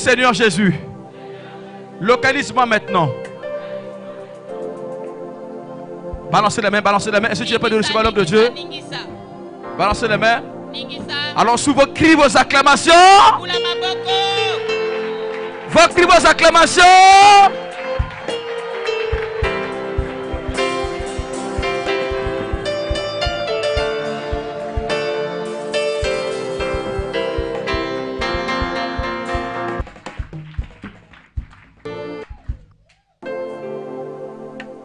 Seigneur Jésus. Localise-moi maintenant. Balancez les mains, balancez les mains. Est-ce que tu n'es pas de recevoir l'homme de Dieu? Balancez les mains. Alors sous vos cris, vos acclamations. Vos cris, vos acclamations.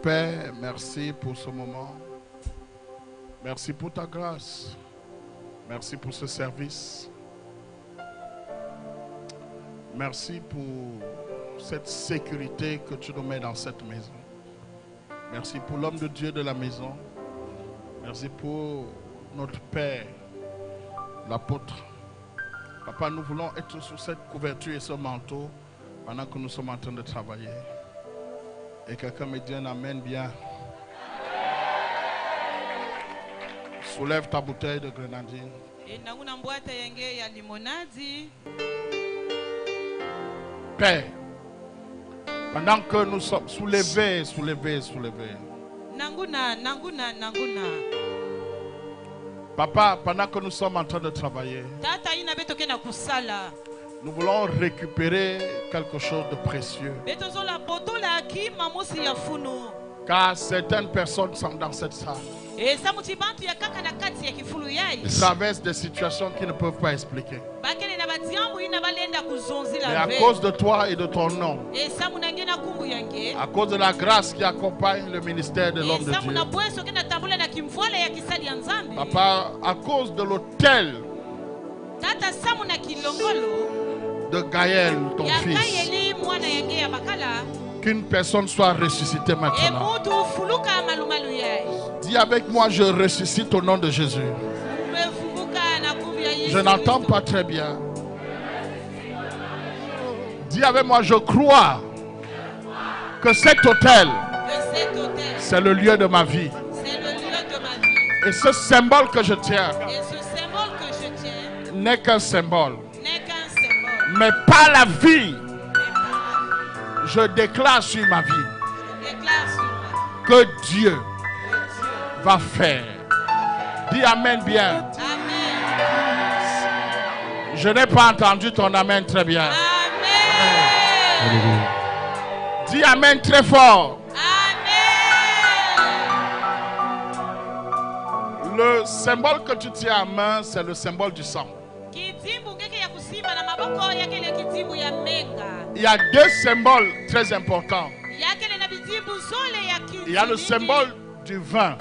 Père, merci pour ce moment. Merci pour ta grâce. Merci pour ce service. Merci pour cette sécurité que tu nous mets dans cette maison. Merci pour l'homme de Dieu de la maison. Merci pour notre Père, l'apôtre. Papa, nous voulons être sous cette couverture et ce manteau pendant que nous sommes en train de travailler. Et quelqu'un me dit un amen bien. Soulève ta bouteille de grenadine. Père, pendant que nous sommes soulevés. Papa, pendant que nous sommes en train de travailler, nous voulons récupérer quelque chose de précieux. Car certaines personnes sont dans cette salle. Ils traversent des situations qu'ils ne peuvent pas expliquer. Mais à cause de toi et de ton nom, à cause de la grâce qui accompagne le ministère de l'homme de Dieu, Papa, à cause de l'autel de Gaël, ton fils, qu'une personne soit ressuscitée maintenant. Dis avec moi, je ressuscite au nom de Jésus. Je n'entends pas très bien. Dis avec moi, je crois que cet autel, c'est le lieu de ma vie. Et ce symbole que je tiens n'est qu'un symbole. Mais par la vie, je déclare sur ma vie que Dieu va faire. Dis amen bien. Je n'ai pas entendu ton amen très bien. Amen. Dis amen très fort. Amen. Le symbole que tu tiens en main, c'est le symbole du sang. Il y a deux symboles très importants. Il y a le symbole du vin.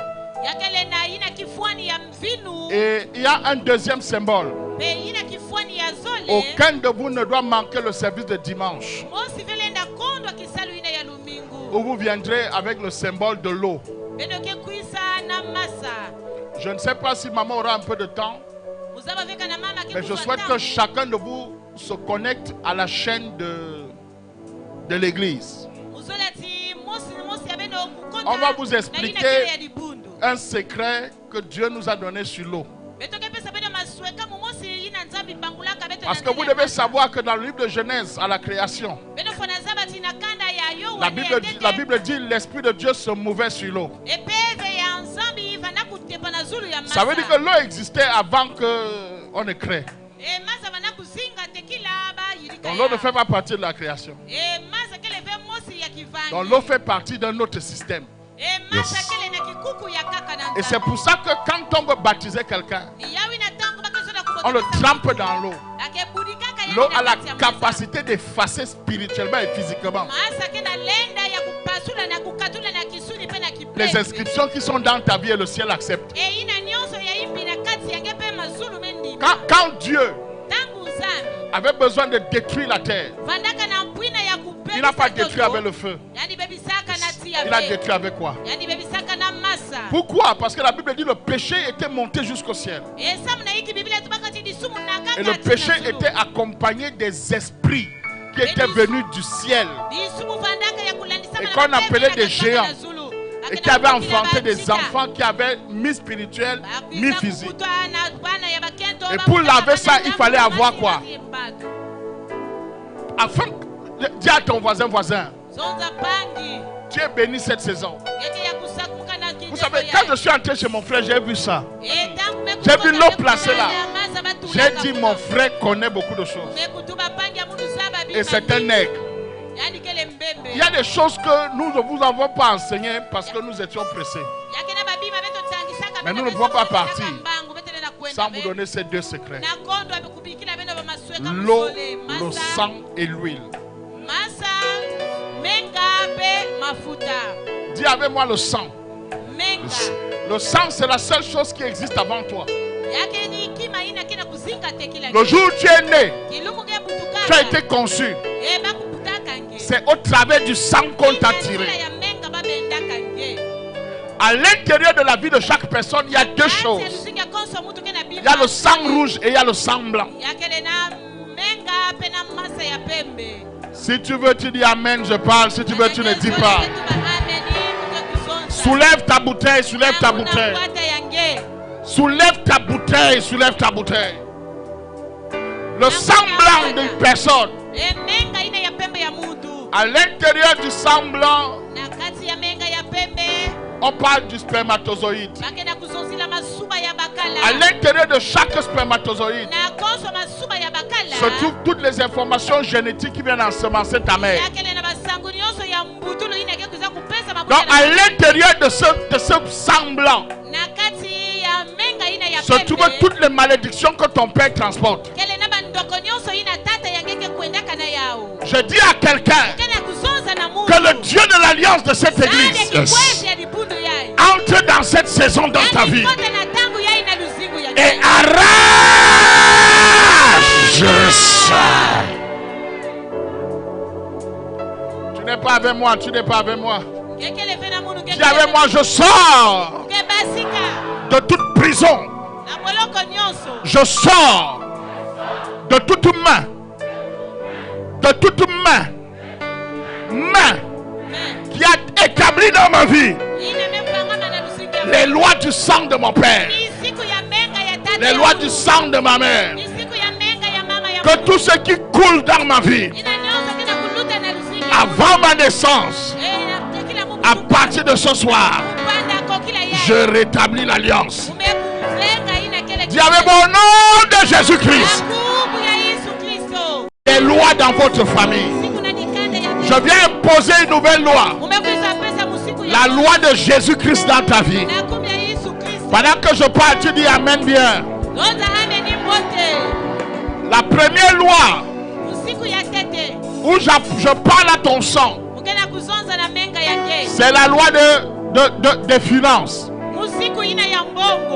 Et il y a un deuxième symbole. Aucun de vous ne doit manquer le service de dimanche, où vous viendrez avec le symbole de l'eau. Je ne sais pas si maman aura un peu de temps, mais je souhaite que chacun de vous se connecte à la chaîne de l'église. On va vous expliquer un secret que Dieu nous a donné sur l'eau. Parce que vous devez savoir que dans le livre de Genèse à la création, la Bible dit l'Esprit de Dieu se mouvait sur l'eau. Ça veut dire que l'eau existait avant qu'on ne crée. Donc l'eau ne fait pas partie de la création. Donc l'eau fait partie d'un autre système. Yes. Et c'est pour ça que quand on veut baptiser quelqu'un, on le trempe dans l'eau. L'eau a la capacité d'effacer spirituellement et physiquement les inscriptions qui sont dans ta vie et le ciel accepte. Quand Dieu avait besoin de détruire la terre, il n'a pas détruit avec le feu. Il a détruit avec quoi? Pourquoi? Parce que la Bible dit que le péché était monté jusqu'au ciel. Et le péché était accompagné des esprits qui étaient venus du ciel et qu'on appelait des géants, et qui avaient enfanté des enfants qui avaient mi-spirituel, mi-physique. Et pour laver ça, il fallait avoir quoi? Afin, dis à ton voisin, Zonza pangi. Dieu bénit cette saison. Yeke ya kusakuka na Vous kitego savez, ya. quand je suis entré chez mon frère, j'ai vu ça. Eh, tangu me J'ai kutoka vu l'eau me placée là. kufanya, maza batulaka J'ai dit, kutoka. mon frère connaît beaucoup de choses. Me kutuba pangi ya mundu saba Et bima c'est un mingi. nègre. Yani kele mbembe. Il y a des choses que nous ne vous avons pas enseignées parce que nous étions pressés. Yake na babima beto tangisaka Mais bena nous ne beso pouvons pas betela partir kambangu, betela na kwenda sans be. vous donner ces deux secrets. Na kondo abekubikila bena bamasweka L'eau, musole. le Masa, sang et l'huile. masa, menga be mafuta. Dis avec moi le sang. Menga. Le sang, c'est la seule chose qui existe avant toi. Yake ni kima ina kina kuzinga tekila. Le jour où tu es né, Kilumu ge tu butukaka. as été conçu. Eh, bakubutaka nge. C'est au travers du sang qu'on t'a tiré. Ya menga babendaka nge. À l'intérieur de la vie de chaque personne, il y a deux choses. Il y a le sang rouge et il y a le sang blanc. Si tu veux, tu dis Amen, je parle. Si tu veux, tu ne dis pas. Soulève ta bouteille, soulève ta bouteille. Soulève ta bouteille, soulève ta bouteille. Le sang blanc d'une personne. À l'intérieur du sang blanc, on parle du spermatozoïde. À l'intérieur de chaque spermatozoïde se trouvent toutes les informations génétiques qui viennent ensemencer ta mère. Donc à l'intérieur de ce sang blanc se trouvent toutes les malédictions que ton père transporte. Je dis à quelqu'un que le Dieu de l'alliance de cette église entre dans cette saison dans ta vie et arrache ça. Tu n'es pas avec moi, tu n'es pas avec moi. Dis avec moi, je sors de toute prison. Je sors de toute main. De toute main qui a établi dans ma vie les lois du sang de mon père, les lois du sang de ma mère. Que tout ce qui coule dans ma vie avant ma naissance, à partir de ce soir, je rétablis l'alliance. Dis avec mon nom de Jésus-Christ, les lois dans votre famille. Je viens imposer une nouvelle loi. La loi de Jésus-Christ dans ta vie. Pendant que je parle, tu dis Amen bien. La première loi où je parle à ton sang, c'est la loi des finances.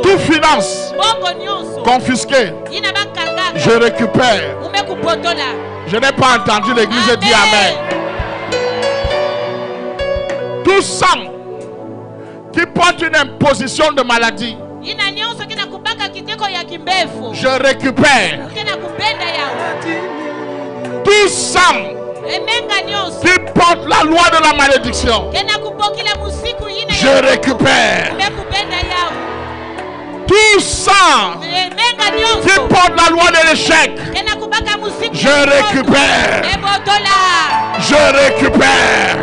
Toute finance confisquée, je récupère. Je n'ai pas entendu l'église dire Amen. Tout sang qui porte une imposition de maladie, je récupère. Tout sang qui porte la loi de la malédiction, je récupère. Tout sang qui porte la loi de l'échec, je récupère. Je récupère.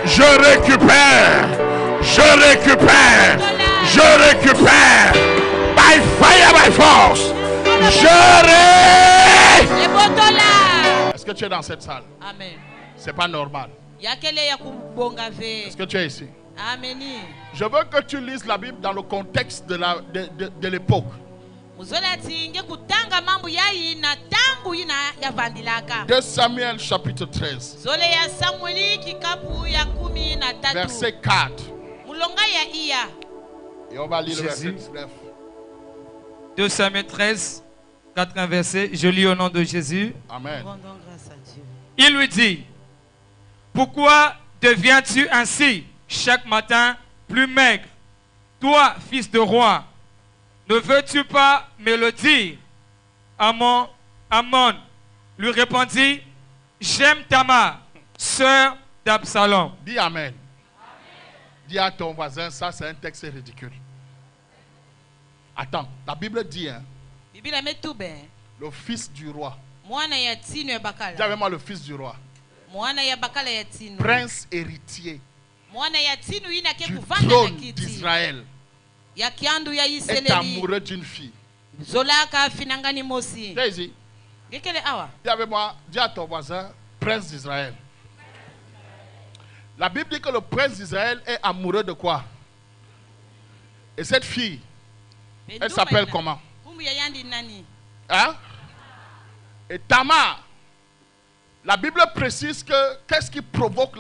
Je récupère. Je récupère. Je récupère. By fire, by force. Est-ce que tu es dans cette salle? Amen. C'est pas normal. Est-ce que tu es ici? Amen. Je veux que tu lises la Bible dans le contexte de l'époque. 2 Samuel chapitre 13. Verset 4. Et on va lire le verset 19. 2 Samuel 13, 4 verset. Je lis au nom de Jésus. Amen. Il lui dit: pourquoi deviens-tu ainsi chaque matin plus maigre? Toi, fils de roi, ne veux-tu pas me le dire? Amon lui répondit: j'aime Tamar, sœur d'Absalom. Dis Amen. Dis à ton voisin, ça c'est un texte ridicule. Attends, la Bible dit, hein, le fils du roi mwana ya tino ya Dis bakala, avec moi le fils du roi. mwana ya bakala ya tino, Prince héritier mwana ya tino ina ke du kuvanda na trône kiti d'Israël ya kiandu ya est Iseleli, amoureux d'une fille. zolaka finangani mosi. Viens ici. Gekele awa, Dis avec moi, dis à ton voisin, prince d'Israël. La Bible dit que le prince d'Israël est amoureux de quoi? Et cette fille, elle s'appelle comment? Kumbu ya yandi nani? Hein? Et Tamar, la Bible précise que qu'est-ce qui provoque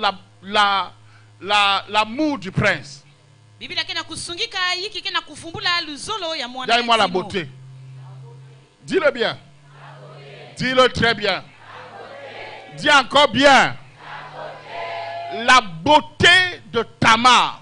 l'amour du prince? Biblia kena kusungika yiki kena kufumbula luzolo ya mwana. Dis-moi la tino. beauté. Dis-le bien. Dis-le très bien. Dis encore bien. La beauté de Tamar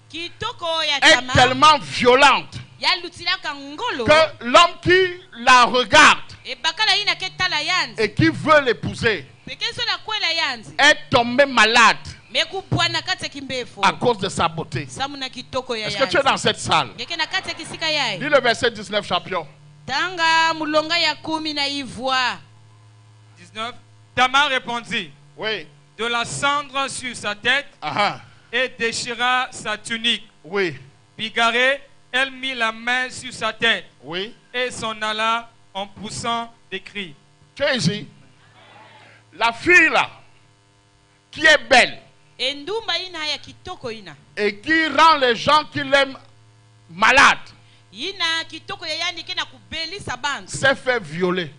Kitoko ya est Tamar tellement violente ya lutilaka ngolo que l'homme qui la regarde e bakala ina ke tala yanzi et qui veut l'épouser pekeso la kwela yanzi est tombé malade meku bwana kate kimbefo à cause de sa beauté. samuna kitoko ya Est-ce que tu es dans cette salle? ngeke na kate kisika yae Dis le verset 19, champion. tanga mulonga ya 10 na ivwa 19. Tamar répondit Oui. de la cendre sur sa tête Ah, et déchira sa tunique. oui. Bigarrée, elle mit la main sur sa tête Oui. et s'en alla en poussant des cris. Tu es ici. La fille là, qui est belle endumba ina ya kitoko ina et qui rend les gens qui l'aiment malades, ina kitoko ya yandi kena kubelisa bantu s'est fait violer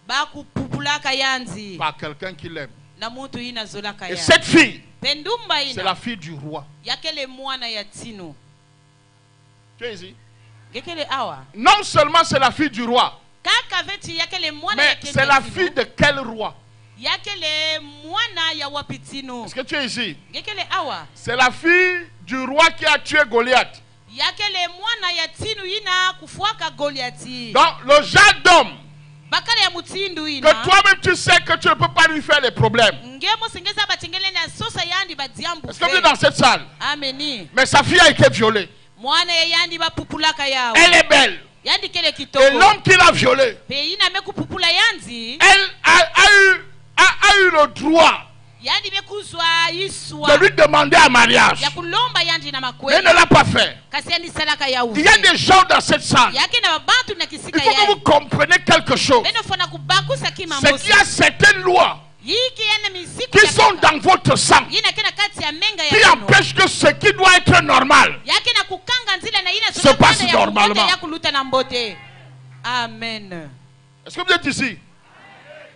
ba kupupulaka yanzi par quelqu'un qui l'aime. na muntu ina zolaka Et ya cette fille, pendumba c'est ina la fille du roi. yakele mwana ya tino Tu es ici. gekele awa Non seulement c'est la fille du roi, kaka veti yakele mwana ya mais kende c'est la tino. fille de quel roi? yakele mwana ya wapitino Est-ce que tu es ici? gekele awa C'est la fille du roi qui a tué Goliath. yakele mwana ya tinu ina kufuaka Goliati Donc le genre d'homme bakala ya mutindu que ina toi-même tu sais que tu ne peux pas lui faire les problèmes. ngemo sengeza batengele na sosa yandi badiambu Est-ce que vous êtes dans cette salle? ameni Mais sa fille a été violée. mwana ya yandi bapupulaka yao Elle est belle. yandi kele Et kitoko l'homme qui l'a violée, pe ina mekupupula yanzi elle a eu le droit yandi mekuzwa iswa de lui demander un mariage. ya kulomba yandi na Mais makweli elle ne l'a pas fait. kasi yandi salaka ya Il y a uzi des gens dans cette salle. yake na babantu na Il kisika faut que yae vous compreniez quelque chose. beno fona kubakusa kima C'est qu'il y a certaines lois yiki yana misiku qui ya sont kaka. dans votre sang yina kena kati ya menga qui ya yenu. empêchent que ce qui doit être normal yake na kukanga nzila na ina se passe normalement. ya kuluta na mbote amen Est-ce que vous êtes ici?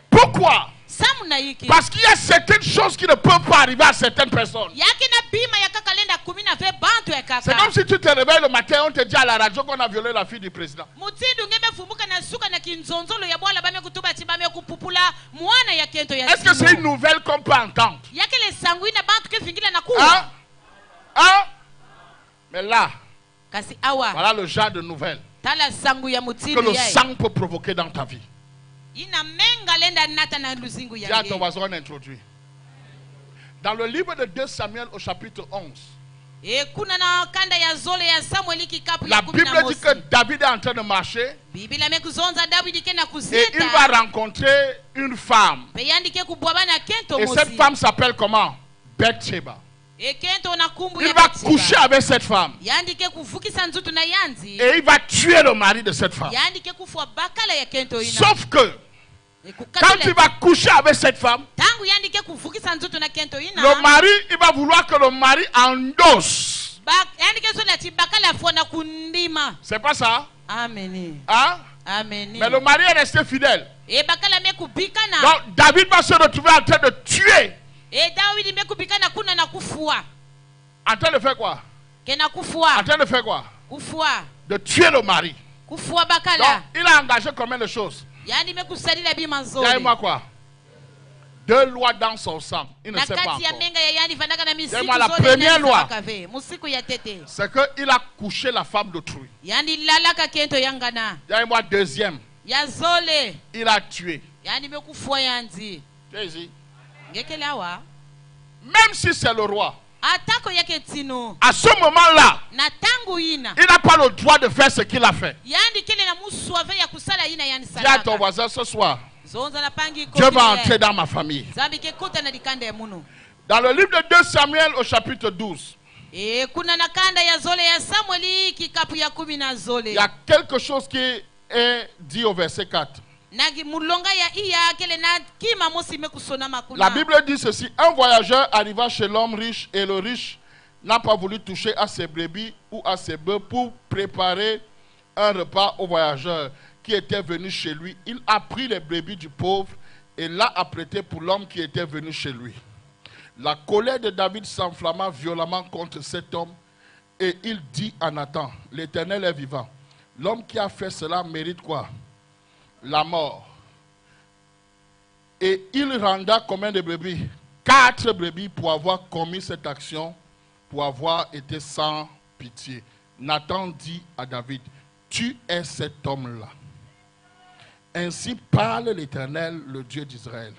Pourquoi? samu na yiki Parce qu'il y a certaines choses qui ne peuvent pas arriver à certaines personnes. yake na bima ya kaka lenda 10 na ve bantu ya C'est kaka comme si tu te réveilles le matin, on te dit à la radio qu'on a violé la fille du président. mutindu ngebe fumuka na suka na kinzonzolo ya bwala bame kutuba ti bame kupupula mwana ya kento ya Est-ce que c'est une nouvelle qu'on peut entendre? yake le sanguina bantu ke fingila na kuwa Hein? Hein? Mais là, kasi awa voilà le genre de nouvelles tala sangu ya que mutindu le ya sang peut provoquer dans ta vie. ina menga lenda nata na luzingu Dis à ton ya voisin, on introduit. Dans le livre de 2 Samuel au chapitre 11, e kuna na kanda ya zole ya Samuel kikapu la ya Bible dit que David est en train de marcher Biblia mekuzonza David ke na et il kuzita va rencontrer une femme. pe yandike kubwaba na kento Et mosi cette femme s'appelle comment? Bathsheba. e kento na kumbu Il ya va Bathsheba. coucher avec cette femme yandike kuvukisa nzutu na yanzi et il va tuer le mari de cette femme. yandike kufua bakala ya kento ina Sauf que E quand kukatula- il va coucher avec cette femme, tangu yandike kuvukisa nzutu na kento ina le mari, il va vouloir que le mari endosse. yandike sola ti bakala fona kundima C'est pas ça? ameni Hein? ameni Mais le mari est resté fidèle. e bakala mekubikana Donc David va se retrouver en train de tuer. e David mekubikana kuna na kufua En train de faire quoi? kena En kufua train de faire quoi? kufua De tuer le mari. kufua Donc bakala il a engagé combien de choses? yani mekusalila bima Dis-moi nzuri quoi? 2 lois dans son sang. Il ne na sait pas kati ya encore. menga ya yani vanaka na misiku Dis-moi la zole première nani loi. zakakave, musiku ya tete C'est qu'il a couché la femme d'autrui. yani lalaka kento yangana Dis-moi deuxième. ya zole Il a tué. yani mekufua yanzi Tu es ici? ngekele awa Même si c'est le roi, atako yake tino à ce moment-là, na tangu ina il n'a pas le droit de faire ce qu'il a fait. yani kele na musuave ya kusala ina yani Dis à ton salaka voisin ce soir, Dieu va entrer dans ma famille. Dans le livre de 2 Samuel au chapitre 12, il y a quelque chose qui est dit au verset 4. La Bible dit ceci: un voyageur arriva chez l'homme riche et le riche n'a pas voulu toucher à ses brebis ou à ses bœufs pour préparer un repas au voyageur qui était venu chez lui. Il a pris les brebis du pauvre et l'a apprêté pour l'homme qui était venu chez lui. La colère de David s'enflamma violemment contre cet homme et il dit à Nathan: l'Éternel est vivant. L'homme qui a fait cela mérite quoi? La mort. Et il renda combien de brebis? 4 brebis pour avoir commis cette action, pour avoir été sans pitié. Nathan dit à David: tu es cet homme-là. Ainsi parle l'Éternel, le Dieu d'Israël.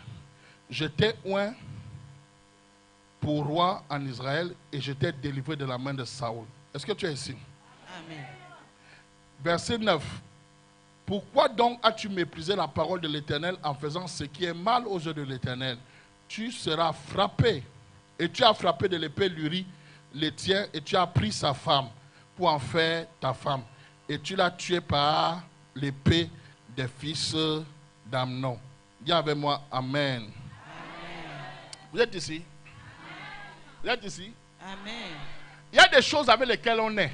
Je t'ai oint pour roi en Israël et je t'ai délivré de la main de Saoul. Est-ce que tu es ici? Amen. Verset 9. Pourquoi donc as-tu méprisé la parole de l'Éternel en faisant ce qui est mal aux yeux de l'Éternel? Tu seras frappé. Et tu as frappé de l'épée l'Uri, les tiens, et tu as pris sa femme pour en faire ta femme. Et tu l'as tué par l'épée des fils d'Amnon. Dis avec moi, Amen. Amen. Vous êtes ici? Vous êtes ici? Amen. Il y a des choses avec lesquelles on est.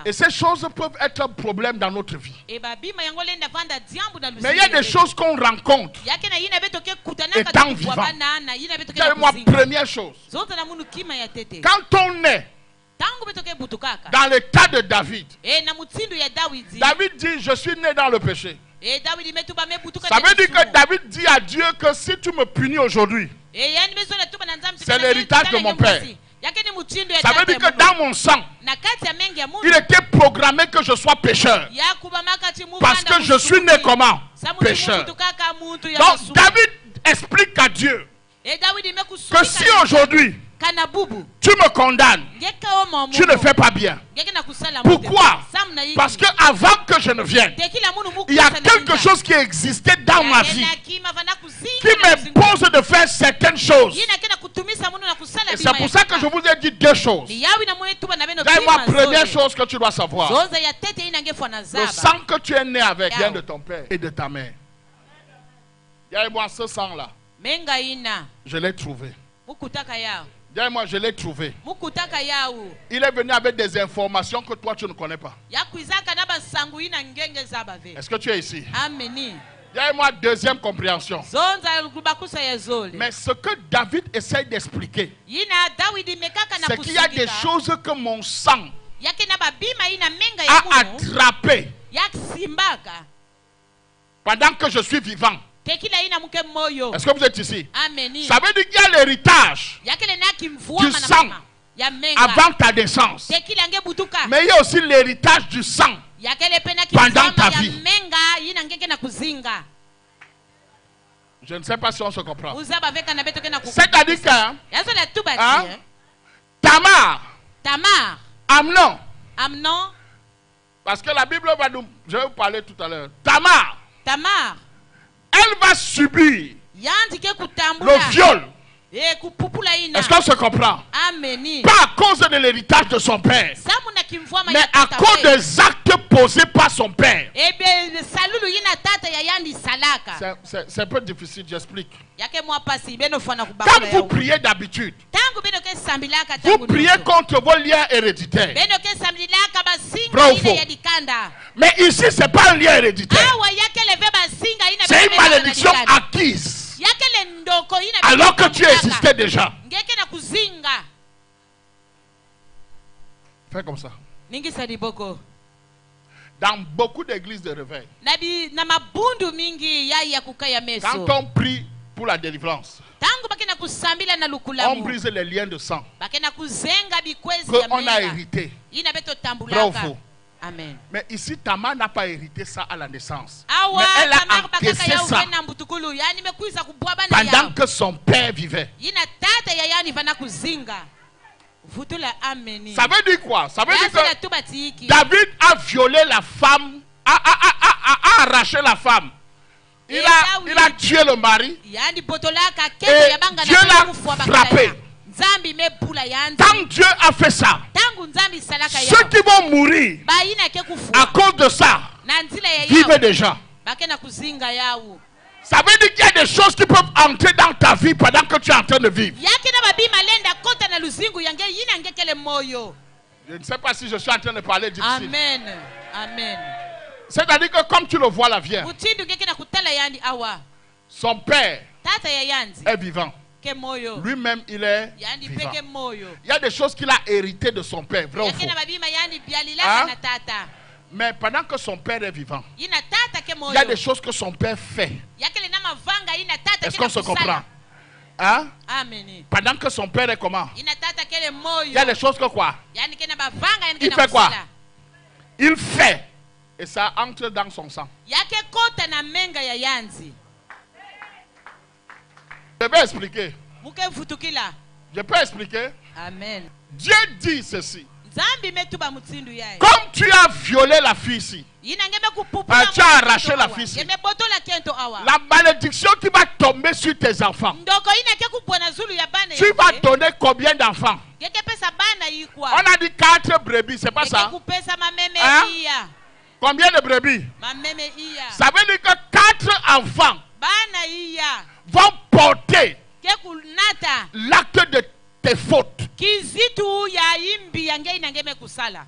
Et ces choses peuvent être un problème dans notre vie. Mais il y a des choses qu'on rencontre étant vivant. Moi, première chose, quand on est dans l'état de David, David dit: je suis né dans le péché. Ça veut dire que David dit à Dieu que si tu me punis aujourd'hui, c'est l'héritage de mon père. Ça veut dire que dans mon sang, il était programmé que je sois pécheur. Parce que je suis né comment? Pécheur. Donc David explique à Dieu que si aujourd'hui tu me condamnes, tu ne fais pas bien. Pourquoi? Parce que avant que je ne vienne, il y a quelque chose qui existait dans ma vie qui m'impose de faire certaines choses. Et c'est pour ça que je vous ai dit 2 choses. Moi, première chose que tu dois savoir: le sang que tu es né avec vient de ton père et de ta mère. Dis-moi, ce sang-là, je l'ai trouvé. Dis-moi, je l'ai trouvé. Il est venu avec des informations que toi tu ne connais pas. Est-ce que tu es ici? Dis-moi, deuxième compréhension. Mais ce que David essaye d'expliquer, c'est qu'il y a des choses que mon sang a attrapé pendant que je suis vivant. Est-ce que vous êtes ici? Ça veut dire qu'il y a l'héritage du sang avant ta naissance. Mais il y a aussi l'héritage du sang pendant ta vie. Je ne sais pas si on se comprend. C'est-à-dire que Tamar, Amnon, parce que la Bible va nous... Je vais vous parler tout à l'heure. Tamar, elle va subir le viol. Est-ce qu'on se comprend? Pas à cause de l'héritage de son père, mais à cause des actes posés par son père. C'est un peu difficile, j'explique. Quand vous priez d'habitude, vous priez contre vos liens héréditaires. Vrai ou faux? Mais ici, ce n'est pas un lien héréditaire. C'est une malédiction acquise alors que tu existais déjà. Fais comme ça. Dans beaucoup d'églises de réveil, quand on prie pour la délivrance, on brise les liens de sang qu'on a hérité. Vrai ou faux? Amen. Mais ici, Tamar n'a pas hérité ça à la naissance. Mais elle a encaissé ça pendant que son père vivait. Ça veut dire quoi? Ça veut dire que David a violé la femme, a arraché la femme il a tué le mari. yandi potolaka Et kete ya banga Dieu l'a frappé. nzambi mebula yandi Quand Dieu a fait ça, tangu nzambi salaka ya ceux qui vont mourir bayina ke à kufuwa cause de ça na nzila ya vivent yawo déjà. bakena kuzinga yawo Ça veut dire qu'il y a des choses qui peuvent entrer dans ta vie pendant que tu es en train de vivre. yake na babima lenda kota na luzingu yange yina ngekele moyo. Je ne sais pas si je suis en train de parler difficile. Amen. Amen. C'est-à-dire que comme tu le vois là, viens. Mutindu ngeke na kutala yandi awa. Son père Tata ya yandi est vivant. ke moyo. Lui-même, il est Yandi vivant. peke moyo. Il y a des choses qu'il a héritées de son père, vrai ou faux. Yake na babima yandi bialila Hein? na tata. Mais pendant que son père est vivant, Yina tata ke moyo. il y a des choses que son père fait. Yake le na mavanga yina tata Est-ce ke na qu'on se kusala. comprend? Hein? Amen. Pendant que son père est comment? Yina tata ke le moyo. Il y a des choses que quoi? Yani ke na bavanga yani ke Il na fait quoi? kusala. Il fait. Et ça entre dans son sang. Yake kota na menga ya yanzi. Je vais expliquer. Muke futukila. Je peux expliquer. Amen. Dieu dit ceci. Nzambi metuba mutsindu yae. Comme tu as violé la fille ici, Yina ngeme kupupula. tu as arraché la fille ici. Ngeme botola kento awa. La malédiction qui va tomber sur tes enfants. Ndoko ina ke kupona zulu ya bana. Tu vas donner combien d'enfants? Ngeke pesa bana yikwa. On a dit 4 brebis, c'est pas Ngeke ça? kupesa mameme Hein? iya. Combien de brebis? Mameme iya. Ça veut dire que 4 enfants Bana iya. vont porter Ke kunata. l'acte de tes fautes. Kizitu ya imbi yange ina ngeme kusala.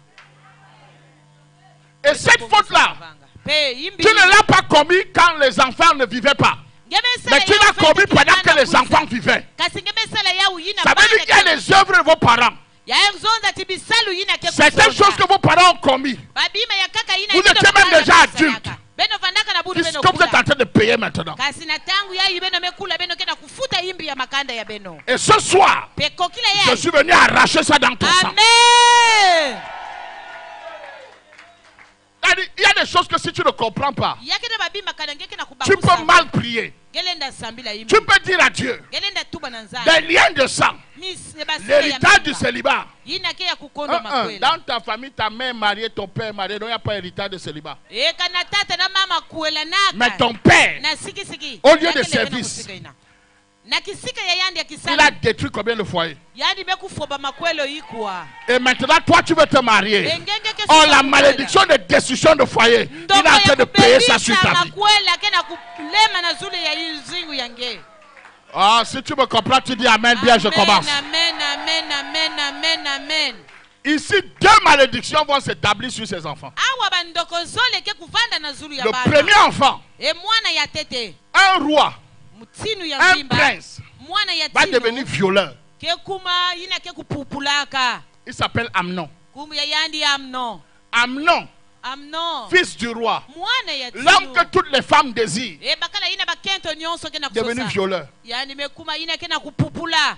Et cette faute-là, Pe imbi. tu ne l'as pas commis quand les enfants ne vivaient pas. Mais tu l'as commis pendant que les enfants vivaient. Kasi ngeme sala ya uyina. Ça veut dire qu'il y a les œuvres de vos parents. Ya zonza tibisalu yina ke. Certaines choses que vos parents ont commis, Babima ya kaka yina. vous étiez même déjà adulte. Beno vandaka na budu beno. que vous êtes en train de payer maintenant. Kasi na tangu ya ibeno mekula beno kena kufuta imbi ya makanda ya beno. Et ce soir, Peko kila je ya. suis venu arracher ça dans ton sang. Amen. Il y a des choses que si tu ne comprends pas, Yake na babima kana ngeke na tu kubakusa. peux mal prier. Gelenda sambila imbi. Tu peux dire à Dieu, Gelenda tuba na nzambi. des liens de sang, l'héritage du célibat. Yina ke ya kukondo Dans makwela. ta famille, ta mère est mariée, ton père est marié, donc il n'y a pas héritage de célibat. E kana tata na mama kuela naka. Mais ton père, na siki siki. au lieu Yake de le service, beno kusika ina. Na kisika ya yandi ya il kisala. a détruit combien de foyers? Yandi mekufoba makwelo ikwa. Et maintenant, toi, tu veux te marier. Engenge ke Oh, suka la kukwela. malédiction de destruction de foyer. Il est en train de payer ça sur ta vie. makwela ke na kulema na zule ya izingu yange. Ah, si tu me comprends, tu dis Amen, bien, je commence. Amen, amen, amen, amen, amen. Ici, 2 malédictions vont s'établir sur ces enfants. Awa bandoko zole ke kuvanda na zulu ya Le bana. premier enfant, E mwana ya tete. un roi, Mutinu ya un mbimba. prince, Mwana ya va tino. devenir violeur. Ke kuma yina ke kupupulaka. Il s'appelle Amnon. Kumu ya yandi Amnon. Amnon, Amnon. fils du roi. Mwana ya L'homme que tino. toutes les femmes désirent, E bakala yina bakento nyonso ke na devenu kusosa. violeur. Yani mekuma yina ke na kupupula.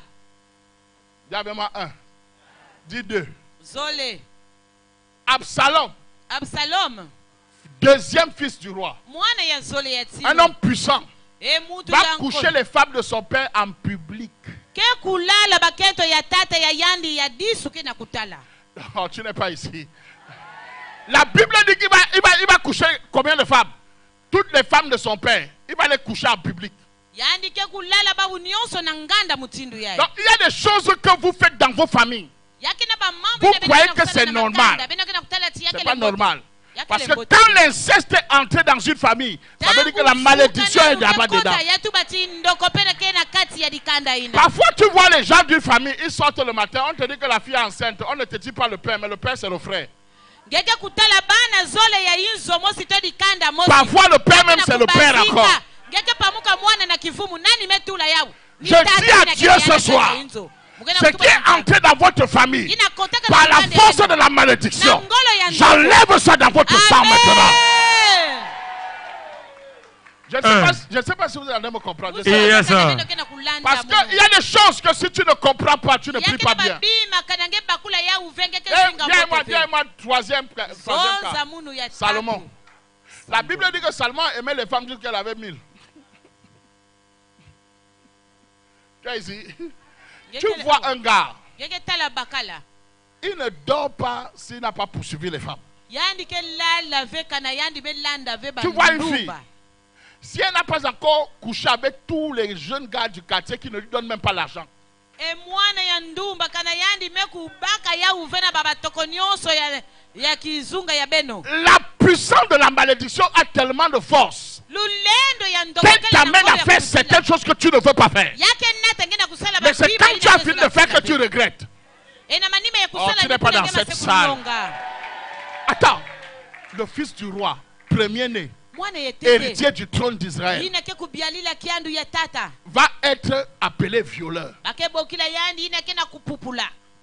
Dis avec moi 1. Dis 2. Zole. Absalom, Absalom. deuxième fils du roi. Mwana ya zole ya tino. Un homme puissant. E mutu Va ya coucher les femmes de son père en public. Ke kulala bakento ya tata ya yandi ya disu ke na kutala. Oh, tu n'es pas ici. La Bible dit qu'il va coucher combien de femmes? Toutes les femmes de son père. Il va les coucher en public. Yandi ke kulala babu nyonso na nganda mutindu yae. Donc il y a des choses que vous faites dans vos familles. Yake na ba mambo Vous ina bena croyez na que kutala c'est na normal? makanda, bena ke na kutala ti yake C'est pas le mbote. normal. Yake Parce le que mbote. quand l'inceste est entré dans une famille, ça veut dire que la malédiction est là-bas dedans. Yatu bati ndoko pena ke na kati ya dikanda ina. Parfois, tu vois les gens d'une famille, ils sortent le matin, on te dit que la fille est enceinte. On ne te dit pas le père, mais le père, c'est le frère. Ngeke kutala bana zole ya inzo mosi to dikanda mosi. Parfois, le père même, c'est le père encore. Ngeke pamuka mwana na kivumu nani metula yao. Je dis à Dieu ce soir, ce qui est entré dans votre famille, par la force de la malédiction, j'enlève ça dans votre sang maintenant. Je ne sais pas si vous allez me comprendre. Yes, sir. Parce qu'il y a des choses que si tu ne comprends pas, tu ne pries pas bien. Viens-moi, troisième cas. Salomon. La Bible dit que Salomon aimait les femmes jusqu'à qu'elle avait 1000. Ici. Tu vois un gars, il ne dort pas s'il n'a pas poursuivi les femmes. Tu vois une fille, Si elle n'a pas encore couché avec tous les jeunes gars du quartier qui ne lui donnent même pas l'argent. E mwana ya ndumba kana yandi mekubaka ya uvena baba toko nyonso ya kizunga ya beno. La puissance de la malédiction a tellement de force Lulendo ya ndoko qu'elle t'amène à faire certaines choses que tu ne veux pas faire. Mais c'est quand tu as fini de faire que tu regrettes. Oh, tu n'es pas dans cette salle. Attends, le fils du roi, premier-né, héritier du trône d'Israël, va être appelé violeur.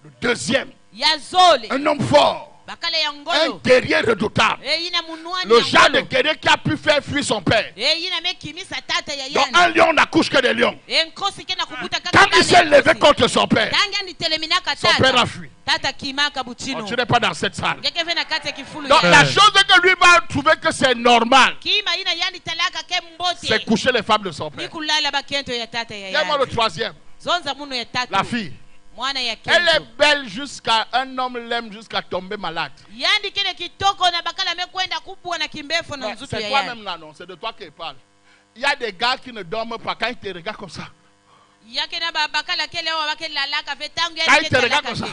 Le deuxième, un homme fort, un guerrier redoutable, le genre de guerrier qui a pu faire fuir son père. Donc un lion n'accouche que des lions. Quand il s'est levé contre son père a fui. Oh, tu n'es pas dans cette salle. Donc la chose que lui va trouver que c'est normal, c'est coucher les femmes de son père. Dis-moi le troisième, la fille. Elle est belle jusqu'à un homme l'aime jusqu'à tomber malade. C'est toi-même là, non? C'est de toi qu'il parle. Il y a des gars qui ne dorment pas quand ils te regardent comme ça. Quand ils te regardent comme ça.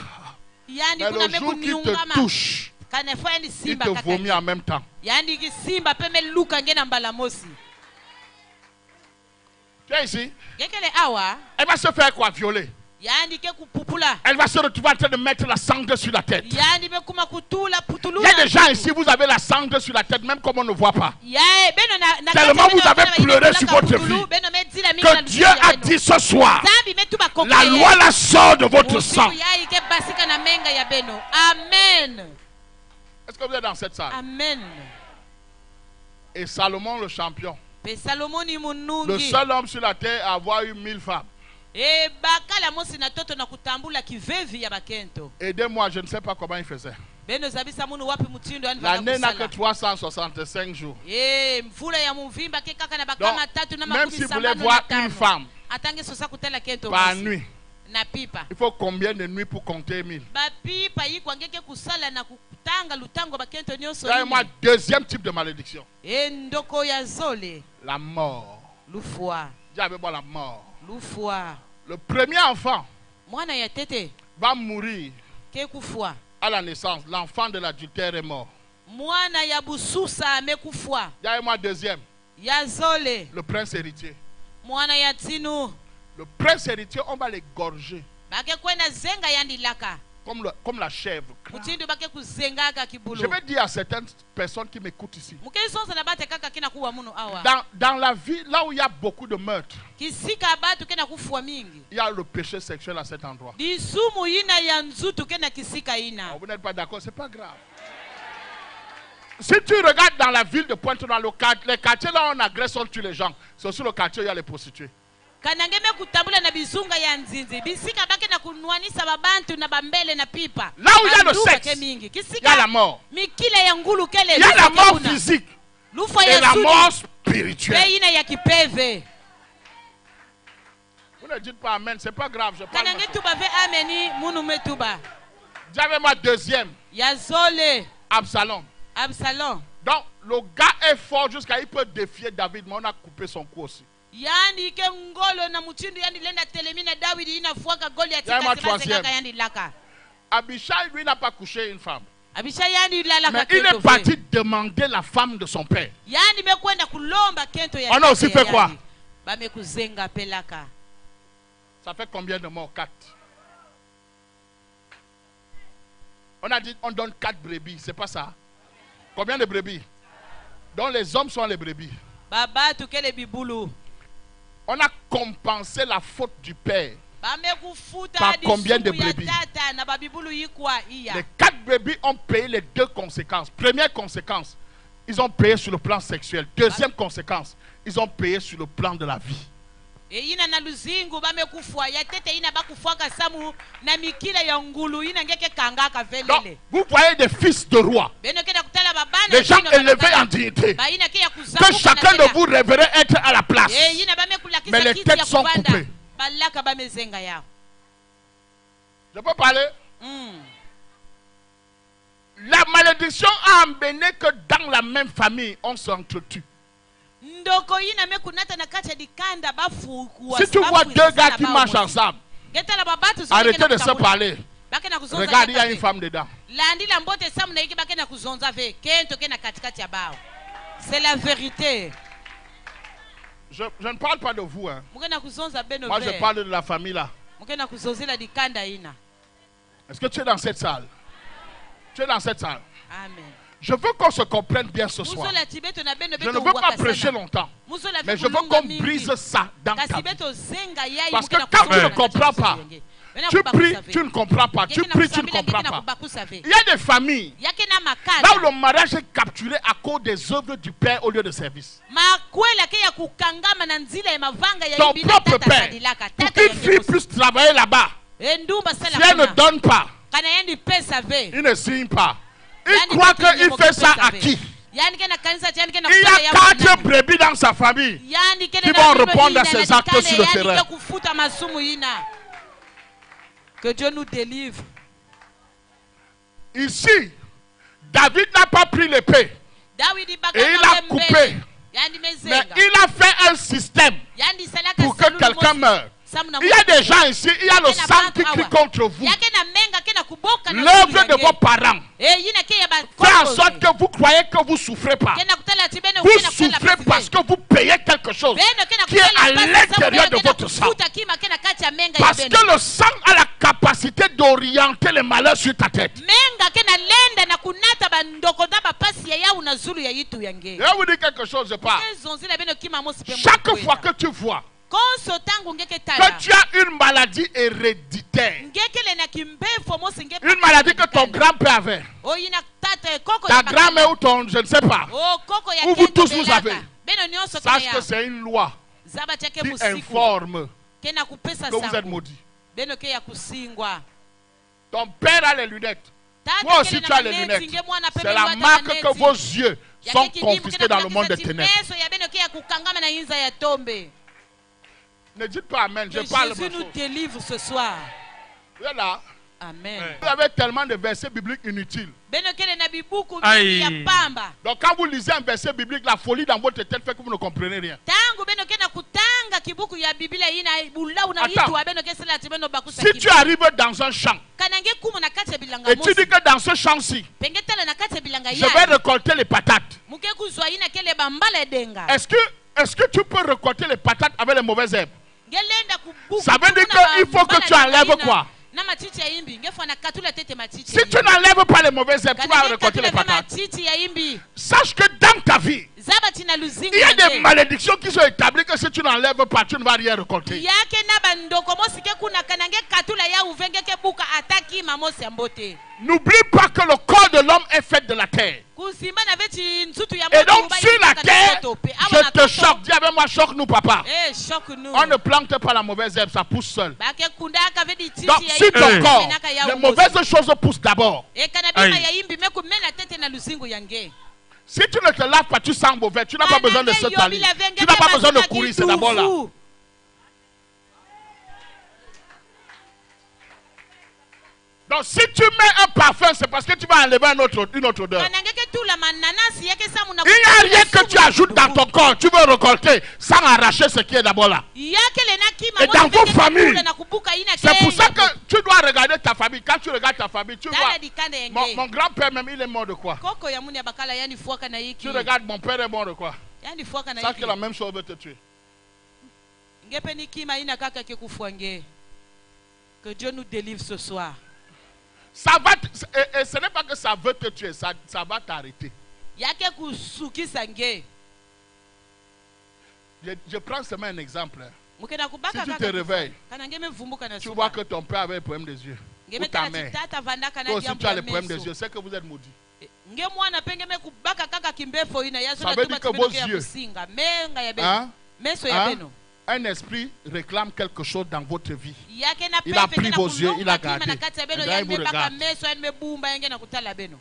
Mais le jour qu'il te touche, il te vomit en même temps. Tu es ici? Elle va se faire quoi? Violer. Elle va se retrouver en train de mettre la sangle sur la tête. Il y a des gens ici, vous avez la sangle sur la tête, même comme on ne voit pas. Tellement vous avez pleuré sur votre vie que Dieu a dit ce soir, la loi la sort de votre sang. Amen. Est-ce que vous êtes dans cette salle? Amen. Et Salomon le champion, le le seul homme sur la terre à avoir eu 1000 femmes. Aidez-moi, je ne sais pas comment il faisait. L'année n'a que 365 jours. Donc, même si vous voulez voir une femme par nuit, il faut combien de nuits pour compter 1000? Moi, deuxième type de malédiction, la mort. Dis avec moi la mort. Le premier enfant va mourir à la naissance. L'enfant de l'adultère est mort. Dis avec moi deuxième, le prince héritier. Le prince héritier, on va l'égorger comme la chèvre. Je vais dire à certaines personnes qui m'écoutent ici, dans la vie, là où il y a beaucoup de meurtres, il y a le péché sexuel à cet endroit. Oh, vous n'êtes pas d'accord, c'est pas grave. Si tu regardes dans la ville de Pointe-Noire, les quartiers là où on agresse, on tue les gens, c'est aussi le quartier où il y a les prostituées. Là où il y a le sexe, il y a la mort. Il y a la mort physique et la mort spirituelle. Vous ne dites pas amen, c'est pas grave, je parle. J'avais ma deuxième, Absalom. Donc le gars est fort jusqu'à il peut défier David, mais on a coupé son cou aussi. Abishai, lui, n'a pas couché une femme. Mais il est parti demander la femme de son père. On a aussi fait quoi? Ça fait combien de morts? 4. On a dit on donne 4 brebis, c'est pas ça? Combien de brebis? Donc les hommes sont les brebis. On a compensé la faute du père par combien de brebis? Les 4 brebis ont payé les 2 conséquences. Première conséquence, ils ont payé sur le plan sexuel. Deuxième conséquence, ils ont payé sur le plan de la vie. Donc, vous voyez des fils de rois, des gens élevés en dignité, que chacun de vous rêverait être à la place, mais les têtes sont coupées. Je peux parler? La malédiction a amené que dans la même famille, on s'entretue. ndoko ina mekunata na kati ya dikanda bafu Si tu vois deux gars qui marchent ensemble, getala babatu arrêtez de se parler. bakena kuzonza Regarde, il y a une femme dedans. landila mbote samu na iki bakena kuzonza ve kento kena katikati ya bao. C'est la vérité. Je ne parle pas de vous. Hein. Mukena kuzonza beno Moi, ve. je parle de la famille là. Mukena kuzozela dikanda ina. Est-ce que tu es dans cette salle? Tu es dans cette salle. Amen. Je veux qu'on se comprenne bien ce soir. Muzola tibeto na beno Je ne beto veux pas wakasana. prêcher longtemps. Muzola Mais je veux kulunga qu'on mingi. brise ça dans ta Kasi vie. beto zenga yai Parce que mukena quand tu kuzonza ne na comprends kati ya pas, yenge. Wena tu kubakusa pries, ve. tu ne comprends pas. Tu Yake na pries, tu ne kusambila, comprends yake na pas. kubakusa ve. Il y a des familles Yake na makada. là où le mariage est capturé à cause des œuvres du Père au lieu de service. Makwela ke ya kukangama na nzila ya mavanga ya Ton ibina propre tata père, sadilaka. pour Tata qu'une fille puisse travailler là-bas, Endumba si sala elle ne kuna. donne pas, Kana yendi pesa ve. il ne signe pas. Il Yani croit kitu qu'il nyemo fait ça kipesa à ve. qui? Yani kena kanisa yani kena Il y kutana a ya 4 wanani. brebis dans sa famille. Yani kena qui na vont bibo répondre à ina ces na actes dikane, sur le yani terrain. ke kufuta masumu ina. Que Dieu nous délivre. Ici, David n'a pas pris l'épée, Dawidi baka et il a coupé. Yani mais mezenga. il a fait un système Yani salaka pour que salulu quelqu'un mosi. meure. Samuna Il y a mosi. des gens ici, il y a le sang qui crie contre vous. Yake na menga kena kuboka na L'œuvre zulu de yange. vos parents Yina ke ya ba fait en koko sorte ye. que vous croyez que vous ne souffrez pas. Kena kutala tibene Vous kena kutala souffrez pasi parce ve. que vous payez quelque chose Beno kena qui est kutala à pasi l'intérieur samu de kena votre sang. kufuta kima kena kati ya menga ya Parce beno. que le sang a la capacité d'orienter les malheurs sur ta tête. Menga kena lenda na kunata bandoko da bapasi ya yau na zulu ya yitu yange. Je vais vous dire quelque chose, je parle. Zonzila beno kima mosi pe Chaque mwekwenda. fois que tu vois Konso tangu ngeke que tala. tu as une maladie héréditaire, Ngeke le na kimbefo mosi nge. une maladie que ton grand-père avait, O yina tata koko ta ya bakala. grand-mère ou ton, je ne sais pas, Oh koko ya ou vous kento tous vous belaka. avez. Beno nyonso kena Sache ya. que c'est une loi Zaba chake qui musiku. informe Kena kupesa que vous êtes sangu. maudit. Beno ke ya kusingwa. Ton père a les lunettes. Tata Toi aussi kele tu na as les maneti, lunettes. nge mwana C'est pembe la wata marque maneti. que vos yeux sont Yake kidimu confisqués kena dans le monde des kulakisa ténèbres. timeso ya beno ke ya kukangama na inza ya tombe. Ne dites pas Amen, je Que parle Jésus ma nous chose. délivre ce soir. Vous êtes là. Amen. Vous avez tellement de versets bibliques inutiles. Beno kele na bibuku Aïe. mingi ya pamba. Donc quand vous lisez un verset biblique, la folie dans votre tête fait que vous ne comprenez rien. Tangu beno kena kutanga kibuku ya Biblia ina bula una Attends. yitu beno kesela tibeno bakusa Si tu arrives dans un champ kanange kumu na kati ya bilanga et tu mosi. dis que dans ce champ-ci, Pengetala na kati ya bilanga je vais ya. récolter les patates, Muke kuzwa ina kele bambala denga. est-ce que tu peux récolter les patates avec les mauvaises herbes? Ngelenda kubuku. Ça veut dire qu'il faut que tu enlèves quoi? Na matiti ya imbi ngefa na katula tete matiti. Si tu n'enlèves pas les mauvaises herbes, tu vas récolter les patates. matiti ya imbi. Sache que dans ta vie, Zaba tina luzingu. il y a des malédictions qui sont établies que si tu n'enlèves pas, tu ne vas rien récolter. Yake na bandoko mosi ke kuna kanange katula ya uvenge ke buka ataki mamosi ambote. N'oublie pas que le corps de l'homme est fait de la terre. Kusimba na veti nzutu ya Et donc uba sur la yitaka na terre, toto pe. Awa je na te toto. choque. Dis avec moi, choque-nous papa. Eh, choque nous. On ne plante pas la mauvaise herbe, ça pousse seul. Bake kundaka vedi titi Donc ya sur ton imbi, corps, menaka ya les umosi. mauvaises choses poussent d'abord. E kanabima Aïe. ya imbi meku mena tete na luzingu yange. Si tu ne te laves pas, tu sens mauvais. Tu n'as pas besoin de se taler. Tu n'as pas besoin de courir, c'est d'abord là. Donc si tu mets un parfum, c'est parce que tu vas enlever une autre odeur. Kanange ke tula mananasi yake samu na. Il n'y a rien que tu ajoutes dans ton corps. Tu veux récolter sans arracher ce qui est d'abord là. Yake le na kima Et dans vos familles, na kubuka ina c'est pour ça kenga. que tu dois regarder ta famille. Quand tu regardes ta famille, tu vois. Dala dikanda yenge. Mon grand-père même, il est mort de quoi? Koko ya muni abakala yani fuaka na Tu yiki. regardes, mon père est mort de quoi? Yani fuaka na Sache yiki. que la même chose veut te tuer. Ngepe ni kima ina kaka ke kufuange. Que Dieu nous délivre ce soir. Ça va, et ce n'est pas que ça veut te tuer, ça va t'arrêter. Yake kusuki sange. Je prends seulement un exemple. Hein. Mukena kubaka Si tu kaka. te réveilles, Kanange me vumbuka na tu suba. vois que ton père avait un problème des yeux. Ou ta mère. Tata vandaka na Toi aussi tu as les diambo problèmes des meso. yeux. C'est que vous êtes maudits. Nge mwana penge me kubaka kaka kimbefo ina yaso Ça na veut tuba dire que tibeno vos ke ya yeux, kusinga. Menga ya beno. Hein? Meso ya Hein? beno. Un esprit réclame quelque chose dans votre vie. Yake na Il a pepe pris na vos yeux, il a kulonga kima gardé. na kati ya beno Et là, ya il vous me baka regarde. meso ya me bumba yenge na kutala beno.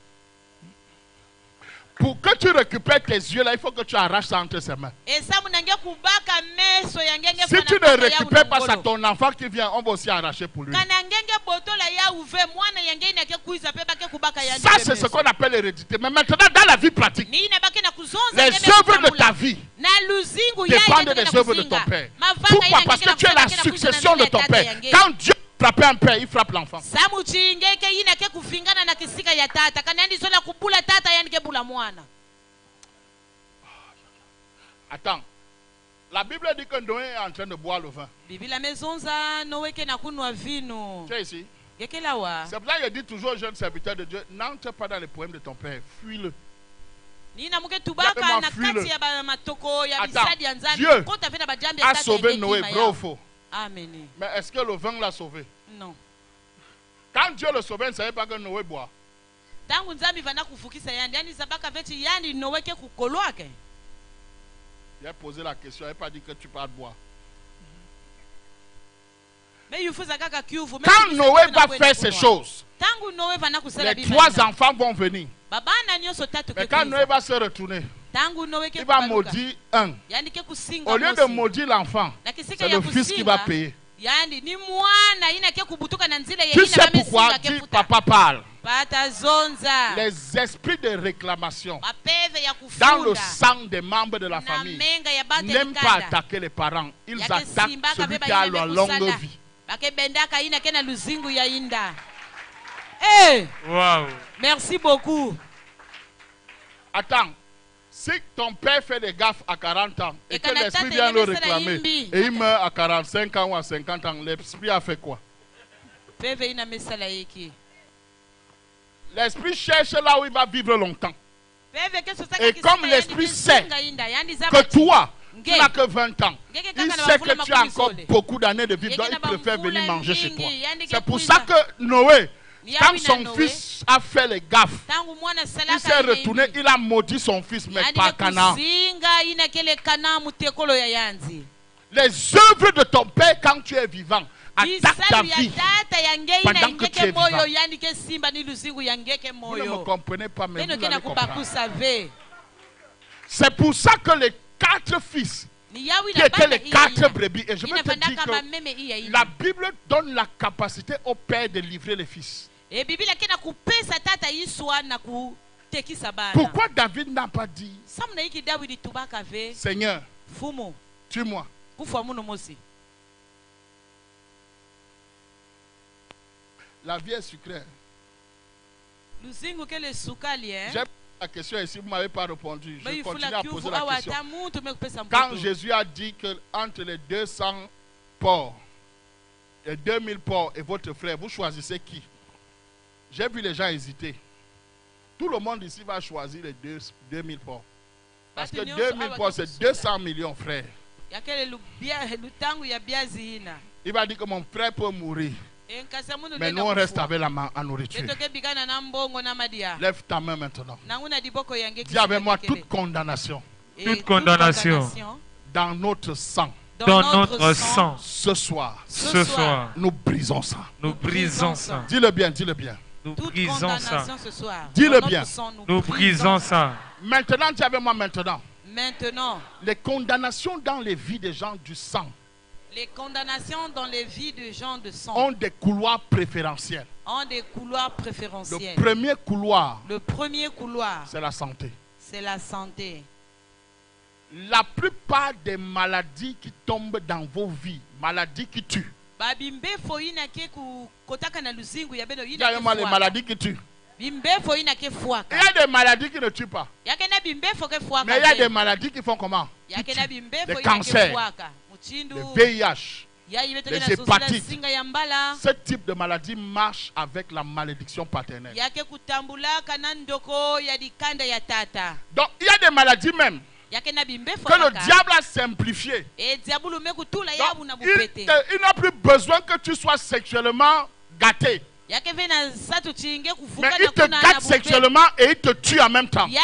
Pour que tu récupères tes yeux là, il faut que tu arraches ça entre ses mains. Esamu nange kubaka meso yange nge Si tu ne récupères pas ça, ton enfant qui vient, on va aussi arracher pour lui. kana ngenge botola ya uve mwana yange ina ke kuiza pe bake kubaka Ça, c'est ce qu'on appelle l'hérédité. Mais maintenant, dans la vie pratique, ni ina bake na kuzonza les ngeme œuvres de kutamula. ta vie dépendent des œuvres de ton père. Pourquoi? Parce que tu es la succession de ton père. Quand Dieu frappe un père, il frappe l'enfant. Attends. La Bible dit que Noé est en train de boire le vin. Tu es ici? C'est pour ça que je dis toujours aux jeunes serviteurs de Dieu, n'entre pas dans les problèmes de ton père, fuis-le. Attends, Dieu a sauvé Noé, vrai ou faux? Amen. Mais est-ce que le vin l'a sauvé? Non. Quand Dieu le sauvait, il ne savait pas que Noé boit. Il a posé la question, il n'a pas dit que tu parles boire. Quand Noé va faire ces choses, les 3 enfants vont venir. Mais quand Noé va se retourner, il va maudire un. Au lieu de maudire l'enfant, c'est le fils qui va payer. Tu sais pourquoi? Dis, papa parle. Les esprits de réclamation dans le sang des membres de la famille n'aiment pas attaquer les parents. Ils attaquent celui qui a la longue vie. Hey! Wow. Merci beaucoup. Attends, si ton père fait des gaffes à 40 ans et que l'esprit vient le réclamer et il meurt à 45 ans ou à 50 ans, l'esprit a fait quoi? L'esprit cherche là où il va vivre longtemps. Et comme l'esprit sait que toi, tu n'as que 20 ans, il sait que tu as encore beaucoup d'années de vivre, donc il préfère venir manger chez toi. C'est pour ça que Noé, quand son fils a fait les gaffes, il s'est retourné, il a maudit son fils, mais pas Canaan. Les œuvres de ton père quand tu es vivant attaquent ta vie pendant que tu es vivant. Vous ne me comprenez pas, mais vous allez comprendre. C'est pour ça que les 4 fils qui étaient les 4 brebis, et je veux te dire que la Bible donne la capacité au père de livrer les fils. Pourquoi David n'a pas dit Seigneur, tue-moi? La vie est sucrée. J'ai la question ici, vous ne m'avez pas répondu. Je continue à poser la question. Quand Jésus a dit que entre les 200 porcs et 2000 porcs et votre frère, vous choisissez qui? J'ai vu les gens hésiter. Tout le monde ici va choisir les 2000 porcs. Parce que 2000 porcs, c'est 200 millions, frères. Il va dire que mon frère peut mourir. Mais nous, on reste avec la nourriture. Lève ta main maintenant. Dis avec moi toute condamnation. Toute condamnation dans notre sang. Dans notre sang. Ce soir. Nous brisons ça. Nous brisons ça. Dis-le bien, dis-le bien. Nous brisons ça. Dis-le bien. Nous brisons ça. Maintenant, dis avec moi maintenant. Maintenant. Les condamnations dans les vies des gens du sang. Les condamnations dans les vies de gens de sang ont des couloirs préférentiels. Le premier couloir, c'est la santé. La plupart des maladies qui tombent dans vos vies, maladies qui tuent. Il y a les maladies qui tuent. Il y a des maladies qui ne tuent pas. Mais il y a des maladies qui font comment? Des cancers, le VIH, les hépatites. Ce type de maladie marche avec la malédiction paternelle. Donc il y a des maladies même que le diable a simplifié. Donc, il n'a plus besoin que tu sois sexuellement gâté. Mais il te gâte sexuellement et il te tue en même temps. Et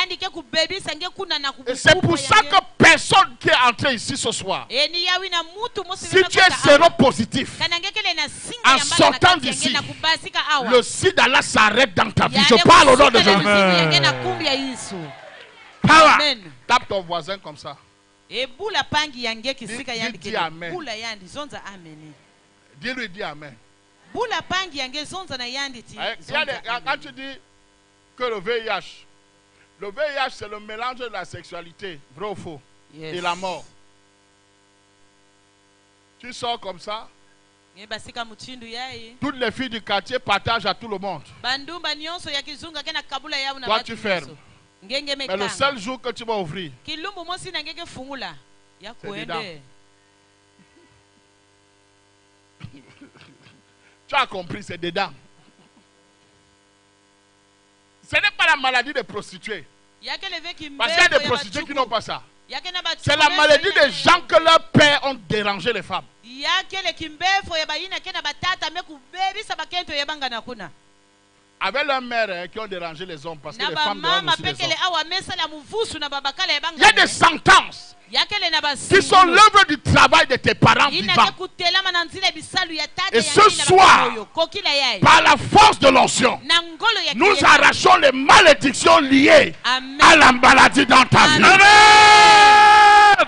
c'est pour ça que personne qui est entré ici ce soir, si tu es séropositif, en sortant d'ici, le sida là s'arrête dans ta vie. Je parle au nom de Jésus. Power. Tape ton voisin comme ça. Dis amen. Dis-lui, dis amen. Quand tu dis que le VIH c'est le mélange de la sexualité, vrai ou faux? Yes. et la mort. Tu sors comme ça, Ngebasika muchindu yayi. toutes les filles du quartier partagent à tout le monde. Bandumba nyonso ya kizunga kena kabula yao na Toi, batu tu fermes. nyonso. Ngenge Mais le mekanga. seul jour que tu vas ouvrir, Kilumbu mosi na ngeke fungula. Ya C'est kuende. dedans. tu as compris, c'est dedans. Ce n'est pas la maladie des prostituées. Yake leve kimbebo. Parce qu'il y a des ya prostituées qui bachuku. n'ont pas ça. Yake na bachuku C'est la beso maladie ina- des gens que leurs pères ont dérangé les femmes. Yake le kimbefo ya bayina kena batata mekubebisa bakento yebanga na kuna. Avec leurs mères qui ont dérangé les hommes parce que Na les ba femmes dérangent mama aussi les pekele hommes. awa mesa la muvusu na babakala yebanga. Il y a des sentences Yakele na qui sont l'œuvre du travail de tes parents Ina vivants. ke kutelama na nzile bisalu ya tata Et ya ce ngina soir, bakoyo. Kokila yayi. Par la force de l'onction, Na ngolo ya nous kiyeta. arrachons les malédictions liées Amen. à la maladie dans ta vie. Amen.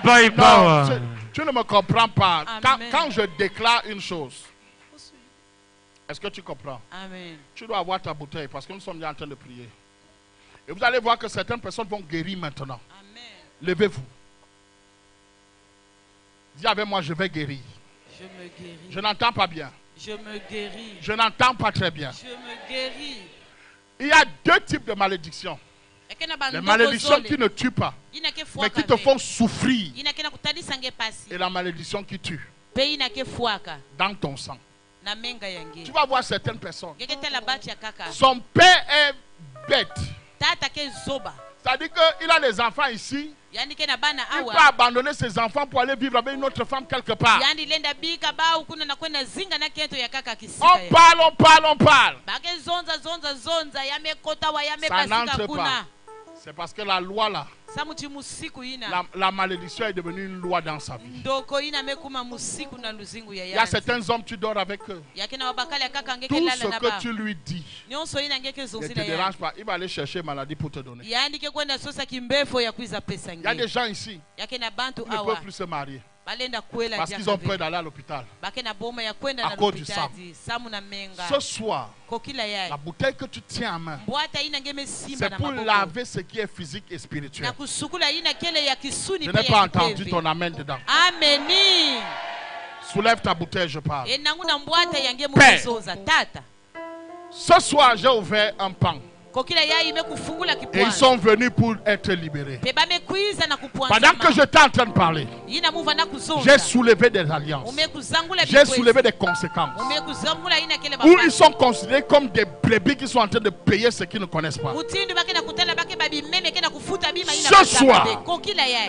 By Non, power. tu ne me comprends pas. Amen. Quand je déclare une chose, est-ce que tu comprends? Amen. Tu dois avoir ta bouteille parce que nous sommes déjà en train de prier. Et vous allez voir que certaines personnes vont guérir maintenant. Amen. Levez-vous. Dis avec moi, je vais guérir. Je me guéris. Je n'entends pas bien. Je me guéris. Je n'entends pas très bien. Je me guéris. Il y a deux types de malédictions. Les malédictions qui ne tuent pas, mais qui te font souffrir. Et la malédiction qui tue dans ton sang. Tu vas voir certaines personnes. Son père est bête. C'est-à-dire qu'il a des enfants ici. Il peut abandonner ses enfants pour aller vivre avec une autre femme quelque part. On parle. Ça n'entre pas. C'est parce que la loi là, la malédiction est devenue une loi dans sa vie. Il y a certains hommes, tu dors avec eux. Tout ce que tu lui dis ne te dérange pas. Il va aller chercher maladie pour te donner. Il y a des gens ici qui ne peuvent plus se marier parce qu'ils ont peur d'aller à l'hôpital à cause du sang. Ce soir, la bouteille que tu tiens en main, c'est pour laver ce qui est physique et spirituel. Je n'ai pas entendu ton amen dedans. Amen. Soulève ta bouteille, je parle. Père. Ce soir, j'ai ouvert un pan. Et ils sont venus pour être libérés. Pendant que j'étais en train de parler, j'ai soulevé des alliances. J'ai soulevé des conséquences. Où ils sont considérés comme des brebis qui sont en train de payer ce qu'ils ne connaissent pas. Ce soir,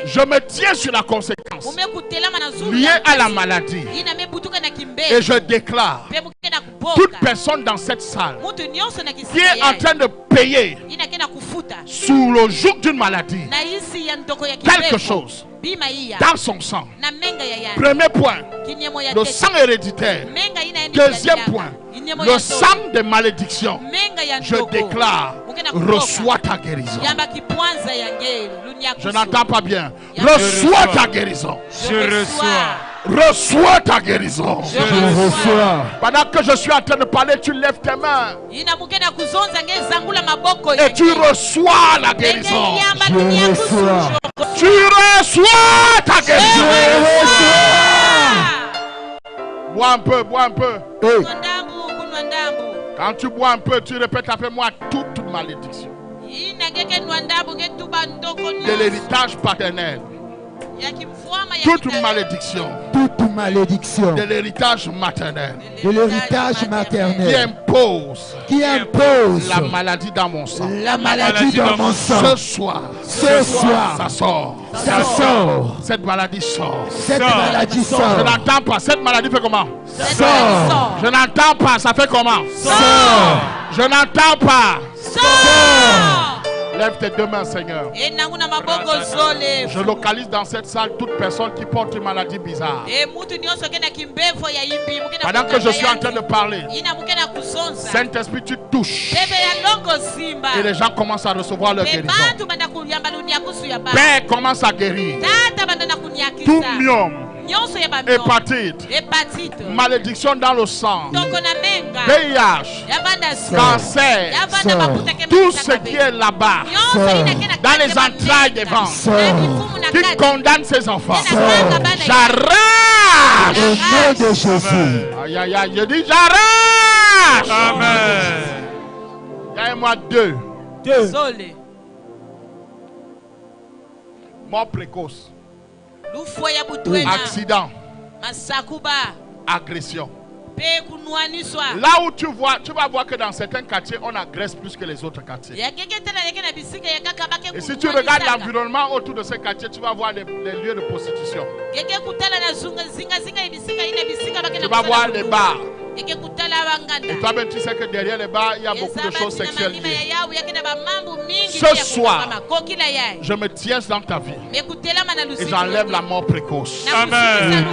je me tiens sur la conséquence liée à la maladie. Et je déclare, toute personne dans cette salle qui est en train de payer sous le joug d'une maladie quelque chose dans son sang. Premier point, le sang héréditaire. Deuxième point, le sang de malédiction. Je déclare, reçois ta guérison. Je n'entends pas bien. Reçois ta guérison. Je reçois. Reçois ta guérison. Je reçois. Pendant que je suis en train de parler, tu lèves tes mains et tu reçois la guérison. Je reçois. Tu reçois ta guérison. Bois un peu, bois un peu. Quand tu bois un peu, tu répètes après moi toute malédiction de l'héritage paternel. Toute malédiction de l'héritage maternel qui impose la maladie dans mon sang. Ce soir, ça sort. Cette maladie sort. Je n'entends pas. Cette maladie fait comment? Je n'entends pas. Ça fait comment? Je n'entends pas. Lève tes deux mains, Seigneur. Je localise dans cette salle toute personne qui porte une maladie bizarre. Pendant que je suis en train de parler, Saint-Esprit, tu touches. Et les gens commencent à recevoir leur guérison. Père commence à guérir. Tout myome, hépatite, malédiction dans le sang, VIH, cancer, tout ce qui est là-bas, dans les entrailles des ventres, qui condamne ses enfants. J'arrête. J'arrache. Au nom de Jésus. Aïe, aïe, aïe, je dis j'arrache. Amen. Gagne-moi 2. Désolé. Mort précoce. Lufoya butwena. Accident. Masakuba. Agression. Pe kunuaniswa. Là où tu vas voir que dans certains quartiers, on agresse plus que les autres quartiers. Et si tu regardes l'environnement autour de ces quartiers, tu vas voir les lieux de prostitution. Tu vas voir les bars. Et toi-même, tu sais que derrière les bars, il y a beaucoup de choses sexuelles. Ce soir, je me tiens dans ta vie et j'enlève la mort précoce. Amen.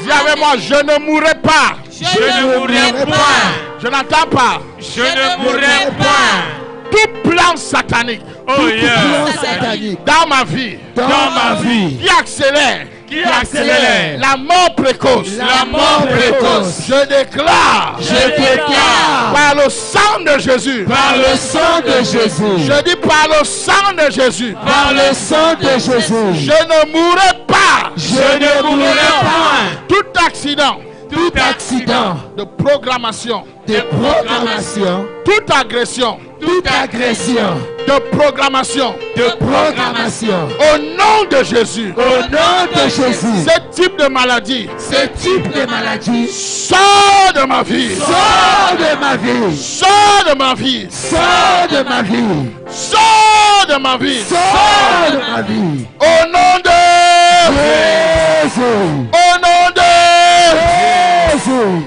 Dis avec moi, je ne mourrai pas. Je ne mourrai point. Je n'entends pas. Je ne mourrai point. Tout plan satanique Oh yeah. Plan satanique dans ma vie dans ma vie qui accélère Qui accélère la mort précoce. la mort précoce. Je déclare Je déclare par le sang de Jésus. par le sang de Jésus. Je dis par le sang de Jésus. Par le sang de Jésus. Je ne mourrai pas. Je ne mourrai pas. Tout accident Tout accident de programmation, de programmation, toute agression toute agression de programmation, de programmation, au nom de Jésus, au nom de Jésus, ce type de maladie ce type de maladie sort de ma vie. sort de ma vie, Sors de ma vie. sort de ma vie, Sors de ma vie. sort de ma vie. Au nom de Jésus, Au nom de Jésus,